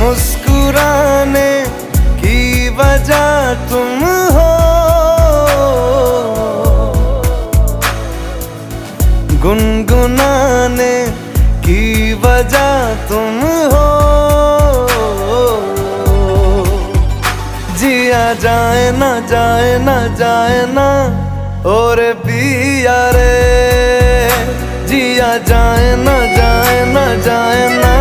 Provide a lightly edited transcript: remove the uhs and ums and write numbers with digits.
मुस्कुराने की वजह तुम हो, गुनगुनाने की वजह तुम हो। जिया जाए ना जाए ना जाए ना और पिया रे, जिया जाए ना जाए ना जाए ना